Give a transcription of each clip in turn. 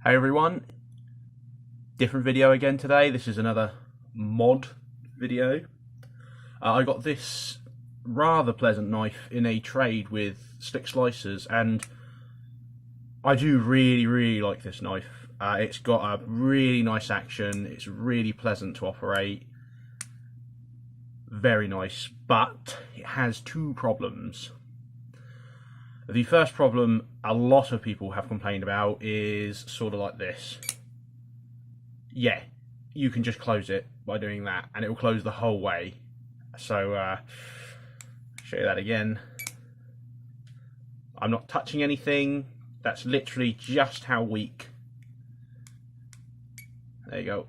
Hey everyone, different video again today. This is another mod video. I got this rather pleasant knife in a trade with Slick Slicers, and I do really like this knife. It's got a really nice action, it's really pleasant to operate, very nice, but it has two problems. The first problem a lot of people have complained about is sort of like this. Yeah, you can just close it by doing that and it will close the whole way. So, show you that again. I'm not touching anything. That's literally just how weak. There you go.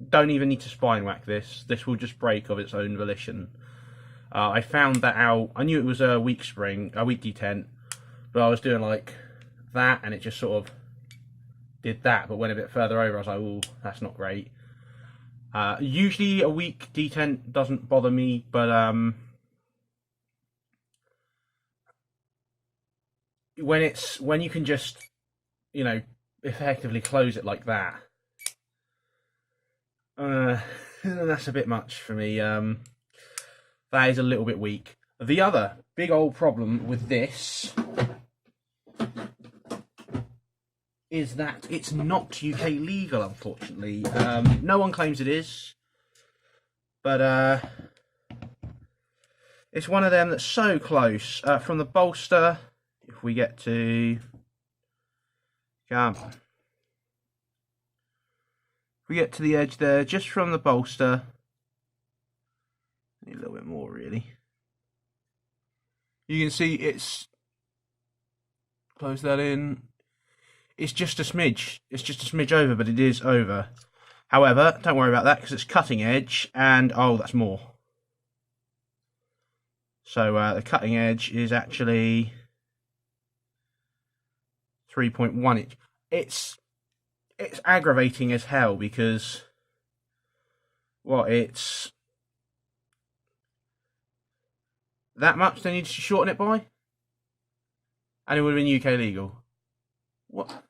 Don't even need to spine whack this. This will just break of its own volition. I found that out. I knew it was a weak spring, a weak detent. But I was doing like that and it just sort of did that, but went a bit further over. I was like, oh, that's not great. Usually a weak detent doesn't bother me, but when you can just, you know, effectively close it like that, that's a bit much for me. That is a little bit weak. The other big old problem with this is that it's not UK legal, unfortunately. No one claims it is, but it's one of them that's so close. From the bolster, if we get to, come on. If we get to the edge there, just from the bolster, a little bit more really. You can see it's, close that in. It's just a smidge. It's just a smidge over, but it is over. However, don't worry about that because it's cutting edge, and oh, that's more. So the cutting edge is actually 3.1 inch. It's aggravating as hell because, well, it's that much they needed to shorten it by, and it would have been UK legal. What?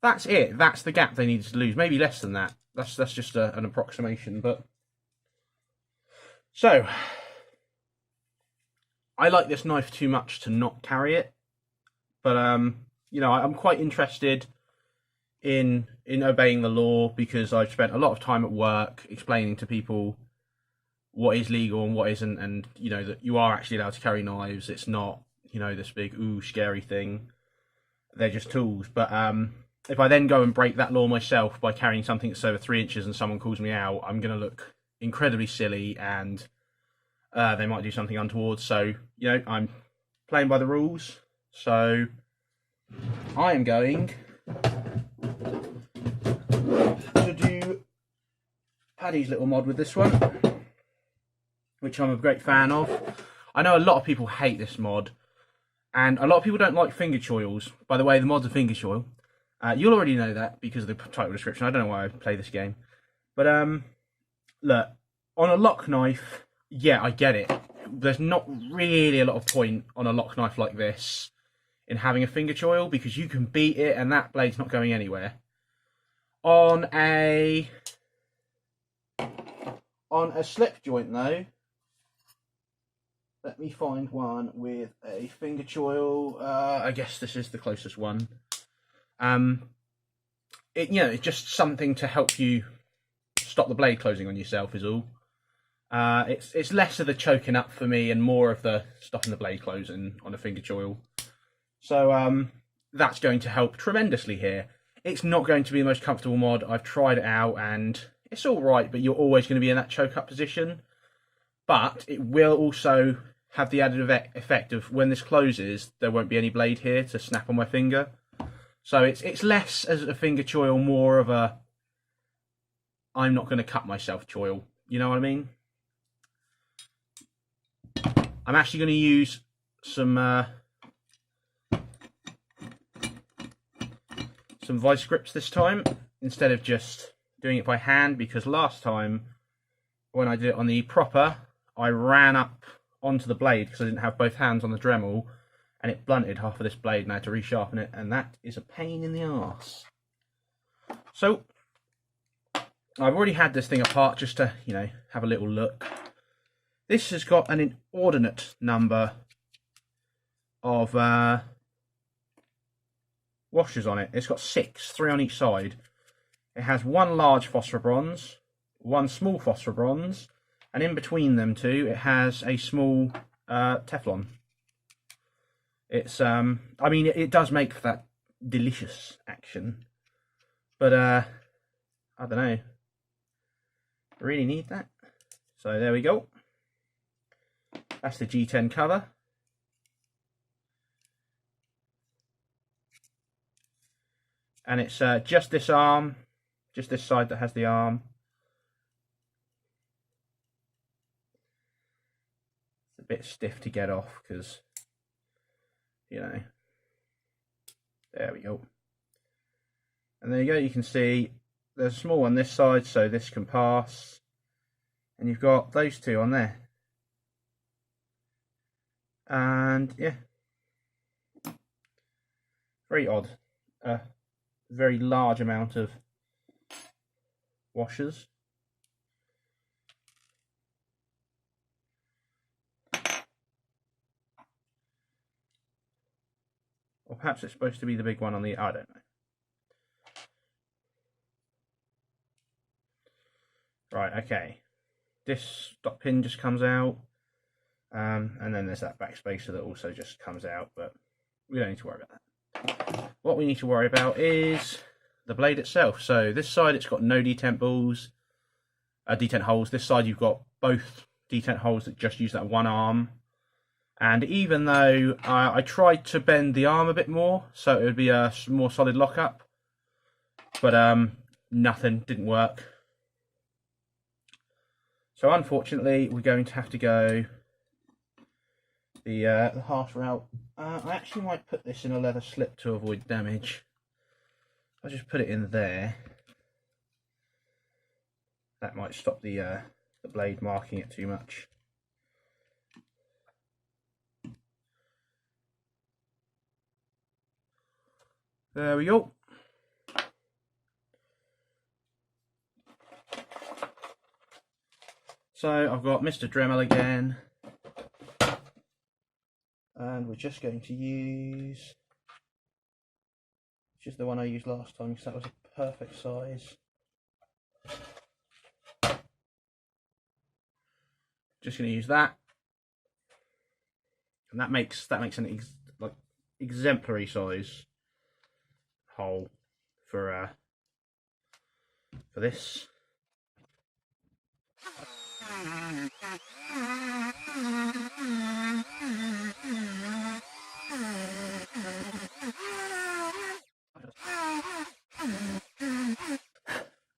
That's it. That's the gap they needed to lose. Maybe less than that. That's just an approximation. But so I like this knife too much to not carry it. But you know, I'm quite interested in obeying the law because I've spent a lot of time at work explaining to people what is legal and what isn't, and you know that you are actually allowed to carry knives. It's not, you know, this big ooh scary thing. They're just tools. But if I then go and break that law myself by carrying something that's over 3 inches and someone calls me out, I'm going to look incredibly silly and they might do something untoward. So, you know, I'm playing by the rules. So I am going to do Paddy's little mod with this one, which I'm a great fan of. I know a lot of people hate this mod. And a lot of people don't like finger choils. By the way, the mod's a finger choil. You'll already know that because of the title description. I don't know why I play this game. But, look, on a lock knife, yeah, I get it. There's not really a lot of point on a lock knife like this in having a finger choil because you can beat it and that blade's not going anywhere. On a slip joint, though, let me find one with a finger choil. I guess this is the closest one. You know, it's just something to help you stop the blade closing on yourself is all. It's less of the choking up for me and more of the stopping the blade closing on a finger choil. So that's going to help tremendously here. It's not going to be the most comfortable mod. I've tried it out and it's all right, but you're always going to be in that choke up position. But it will also have the added effect of when this closes, there won't be any blade here to snap on my finger. So it's less as a finger choil, more of a I'm not going to cut myself choil. You know what I mean? I'm actually going to use some vice grips this time instead of just doing it by hand, because last time when I did it on the proper, I ran up onto the blade because I didn't have both hands on the Dremel, and it blunted half of this blade and I had to resharpen it, and that is a pain in the arse. So I've already had this thing apart just to, you know, have a little look. This has got an inordinate number of washers on it. It's got 6, 3 on each side. It has one large phosphor bronze, one small phosphor bronze, and in between them two it has a small Teflon. It's I mean, it does make for that delicious action, but I don't know, really need that. So there we go. That's the G10 cover. And it's just this arm, just this side that has the arm. It's a bit stiff to get off because, you know, there we go. And there you go, you can see there's a small one this side, so this can pass. And you've got those two on there. And yeah, very odd. Very large amount of washers. Or perhaps it's supposed to be the big one on the, I don't know. Right, okay. This stop pin just comes out. And then there's that back spacer that also just comes out, but we don't need to worry about that. What we need to worry about is the blade itself. So this side it's got no detent balls, detent holes. This side you've got both detent holes that just use that one arm. And even though I tried to bend the arm a bit more so it would be a more solid lockup, but nothing, didn't work. So unfortunately we're going to have to go the harsh route. I actually might put this in a leather slip to avoid damage. I'll just put it in there. That might stop the blade marking it too much. There we go. So I've got Mr. Dremel again. And we're just going to use just the one I used last time because that was a perfect size. Just going to use that, and that makes an like exemplary size hole for this.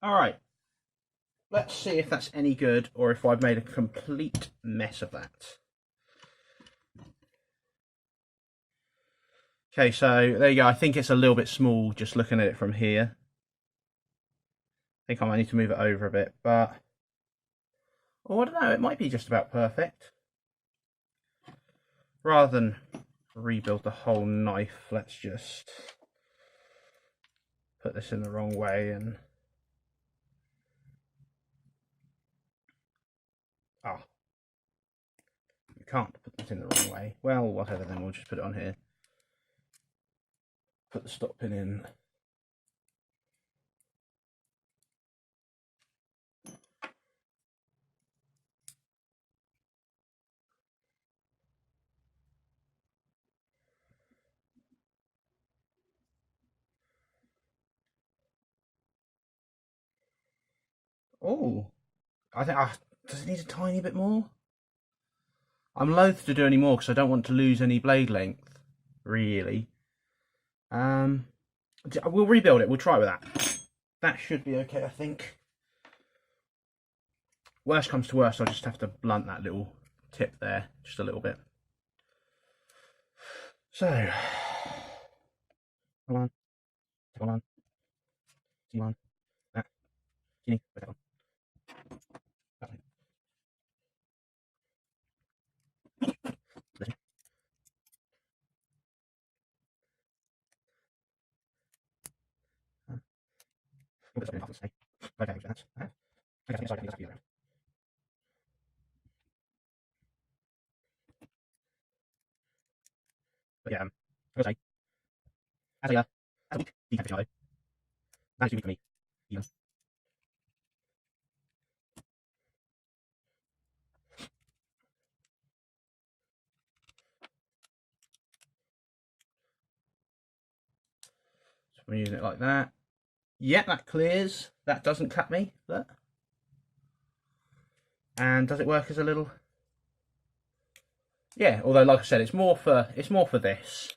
Alright, let's see if that's any good or if I've made a complete mess of that. Okay, so there you go. I think it's a little bit small just looking at it from here. I think I might need to move it over a bit, but oh, I don't know, it might be just about perfect. Rather than rebuild the whole knife, let's just put this in the wrong way and you can't put this in the wrong way. Well, whatever, then we'll just put it on here. Put the stop pin in. Oh, I think, does it need a tiny bit more? I'm loath to do any more because I don't want to lose any blade length, really. We'll rebuild it, we'll try with that. That should be okay, I think. Worst comes to worst, I'll just have to blunt that little tip there, just a little bit. So, come on, come on, come on, that, put that on. But yeah, I was say, as a weak defensive side, that is too weak for me, even. So we're using it like that. Yeah, that clears. That doesn't cut me. Look. And does it work as a little? Yeah, although like I said, it's more for this.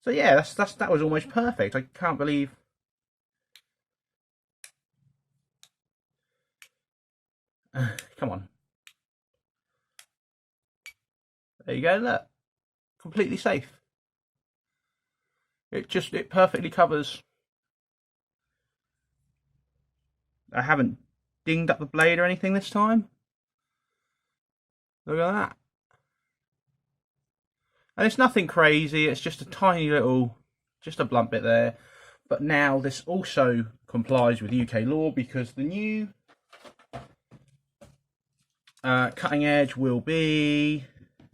So yeah, that was almost perfect. I can't believe. Come on. There you go. Look, completely safe. It perfectly covers. I haven't dinged up the blade or anything this time. Look at that. And it's nothing crazy, it's just a tiny little, just a blunt bit there. But now this also complies with UK law because the new cutting edge will be,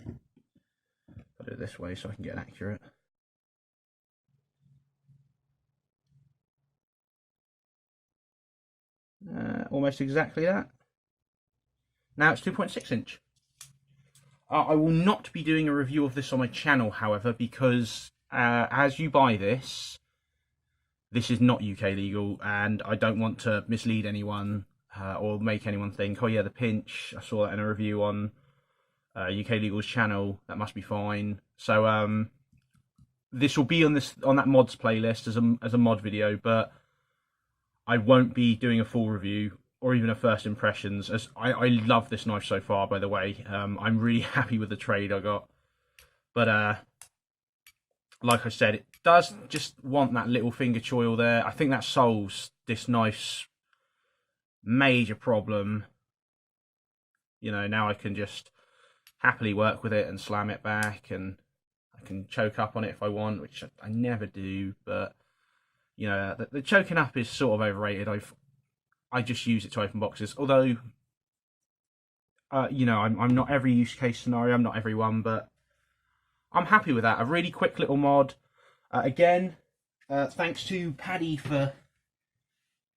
I'll do it this way so I can get an accurate. Almost exactly that. Now it's 2.6 inch. I will not be doing a review of this on my channel, however, because as you buy this, this is not UK legal, and I don't want to mislead anyone or make anyone think, oh yeah, the pinch, I saw that in a review on UK Legal's channel, that must be fine. So this will be on that mods playlist as a mod video, but I won't be doing a full review or even a first impressions, as I love this knife so far, by the way. I'm really happy with the trade I got. But like I said, it does just want that little finger choil there. I think that solves this knife's major problem. You know, now I can just happily work with it and slam it back, and I can choke up on it if I want, which I never do, but you know, the choking up is sort of overrated. I just use it to open boxes, although you know, I'm not every use case scenario, I'm not everyone, but I'm happy with that. A really quick little mod. Again, thanks to Paddy for,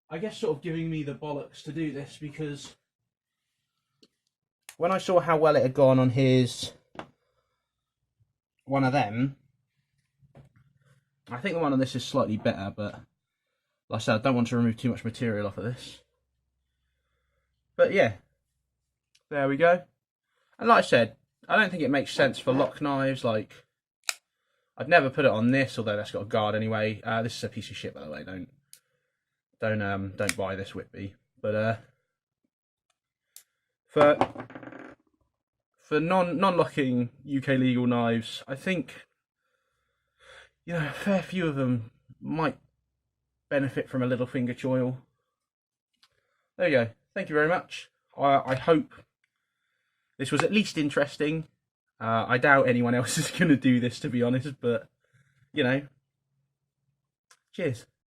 I guess, sort of giving me the bollocks to do this, because when I saw how well it had gone on his one of them, I think the one on this is slightly better, but like I said, I don't want to remove too much material off of this. But yeah, there we go. And like I said, I don't think it makes sense for lock knives. Like, I'd never put it on this, although that's got a guard anyway. This is a piece of shit, by the way. Don't buy this Whitby. But for non-locking UK legal knives, I think, you know, a fair few of them might benefit from a little finger choil. There you go. Thank you very much. I hope this was at least interesting. I doubt anyone else is going to do this, to be honest, but, you know, cheers.